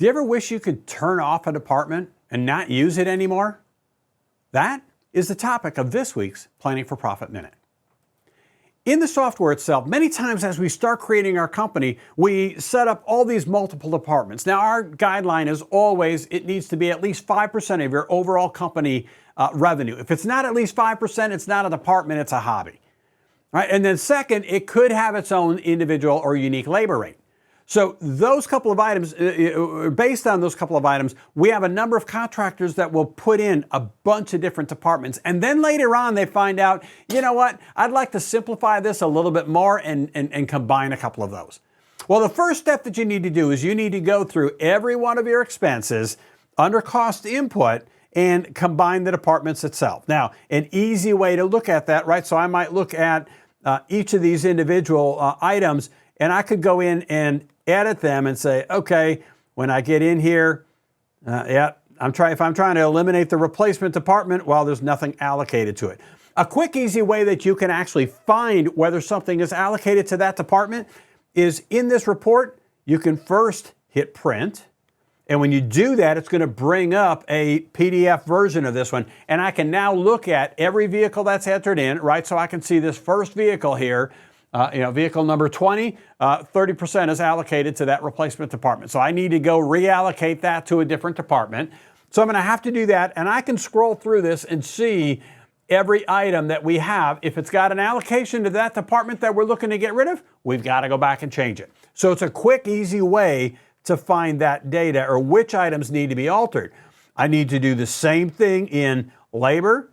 Do you ever wish you could turn off a department and not use it anymore? That is the topic of this week's Planning for Profit Minute. In the software itself, many times as we start creating our company, we set up all these multiple departments. Now, our guideline is always it needs to be at least 5% of your overall company revenue. If it's not at least 5%, it's not a department, it's a hobby. Right? And then second, it could have its own individual or unique labor rate. So those couple of items, based on those couple of items, we have a number of contractors that will put in a bunch of different departments. And then later on, they find out, you know what, I'd like to simplify this a little bit more and combine a couple of those. Well, the first step that you need to do is you need to go through every one of your expenses under cost input and combine the departments itself. Now, an easy way to look at that, right? So I might look at each of these individual items, and I could go in and edit them and say, okay, when I get in here, if I'm trying to eliminate the replacement department, well, there's nothing allocated to it. A quick, easy way that you can actually find whether something is allocated to that department is in this report, you can first hit print. And when you do that, it's going to bring up a PDF version of this one. And I can now look at every vehicle that's entered in, right? So I can see this first vehicle here, vehicle number 20, 30% is allocated to that replacement department. So I need to go reallocate that to a different department. So I'm going to have to do that. And I can scroll through this and see every item that we have. If it's got an allocation to that department that we're looking to get rid of, we've got to go back and change it. So it's a quick, easy way to find that data or which items need to be altered. I need to do the same thing in labor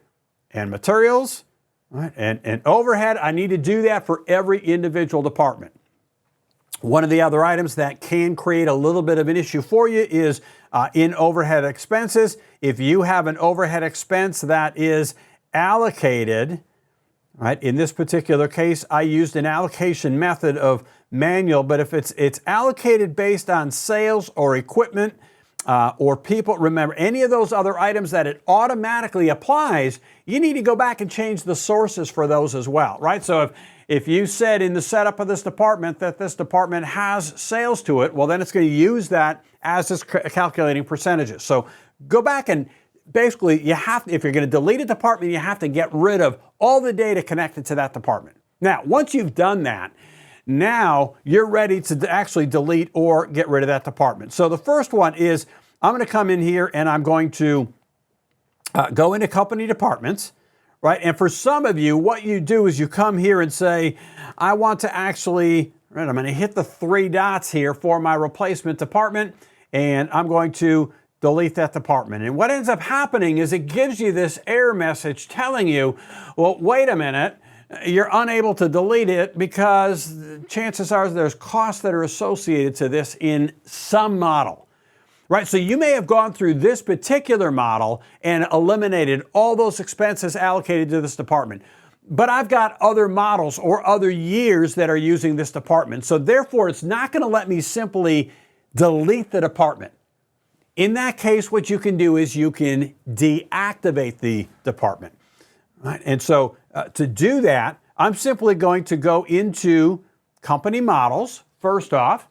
and materials, right, and overhead. I need to do that for every individual department. One of the other items that can create a little bit of an issue for you is in overhead expenses. If you have an overhead expense that is allocated, right, in this particular case, I used an allocation method of manual, but if it's allocated based on sales or equipment or people, remember any of those other items that it automatically applies, you need to go back and change the sources for those as well, right? So if you said in the setup of this department that this department has sales to it, well, then it's going to use that as it's calculating percentages. So go back and basically if you're going to delete a department, you have to get rid of all the data connected to that department. Now, once you've done that, now you're ready to actually delete or get rid of that department. So the first one is I'm going to come in here and I'm going to go into company departments, right? And for some of you, what you do is you come here and say, I want to actually, right, I'm going to hit the three dots here for my replacement department, and I'm going to delete that department. And what ends up happening is it gives you this error message telling you, well, wait a minute, you're unable to delete it because chances are there's costs that are associated to this in some model, right? So you may have gone through this particular model and eliminated all those expenses allocated to this department. But I've got other models or other years that are using this department. So therefore, it's not going to let me simply delete the department. In that case, what you can do is you can deactivate the department. Right? And so to do that, I'm simply going to go into company models first off.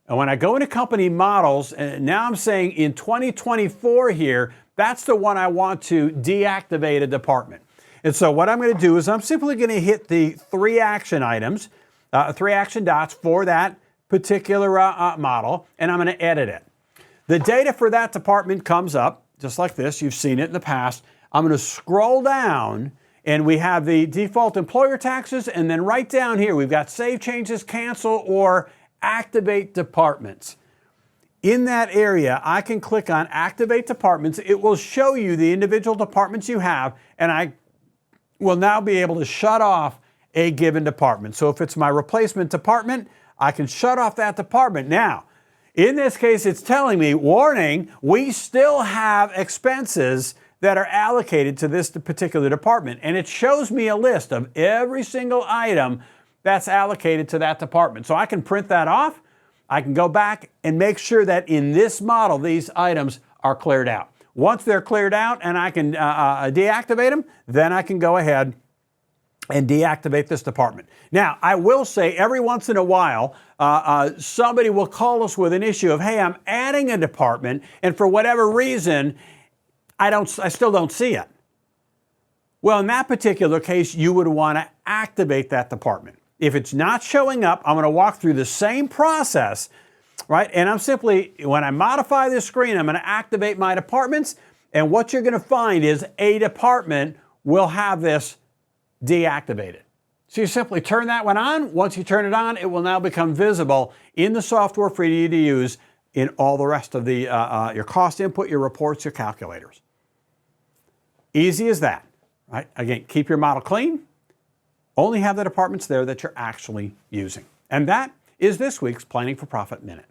And when I go into company models, and now I'm saying in 2024 here, that's the one I want to deactivate a department. And so what I'm going to do is I'm simply going to hit the three action items, three action dots for that particular model, and I'm going to edit it. The data for that department comes up just like this. You've seen it in the past. I'm going to scroll down and we have the default employer taxes, and then right down here we've got save changes, cancel, or activate departments. In that area, I can click on activate departments. It will show you the individual departments you have, and I will now be able to shut off a given department. So if it's my replacement department, I can shut off that department. Now, in this case, it's telling me, warning, we still have expenses that are allocated to this particular department. And it shows me a list of every single item that's allocated to that department. So I can print that off. I can go back and make sure that in this model, these items are cleared out. Once they're cleared out and I can deactivate them, then I can go ahead and deactivate this department. Now, I will say every once in a while, somebody will call us with an issue of, hey, I'm adding a department, and for whatever reason, I still don't see it. Well, in that particular case, you would want to activate that department. If it's not showing up, I'm going to walk through the same process, right? And I'm simply, when I modify this screen, I'm going to activate my departments, and what you're going to find is a department will have this deactivated. So you simply turn that one on. Once you turn it on, it will now become visible in the software for you to use in all the rest of the your cost input, your reports, your calculators. Easy as that, right? Again, keep your model clean. Only have the departments there that you're actually using. And that is this week's Planning for Profit Minute.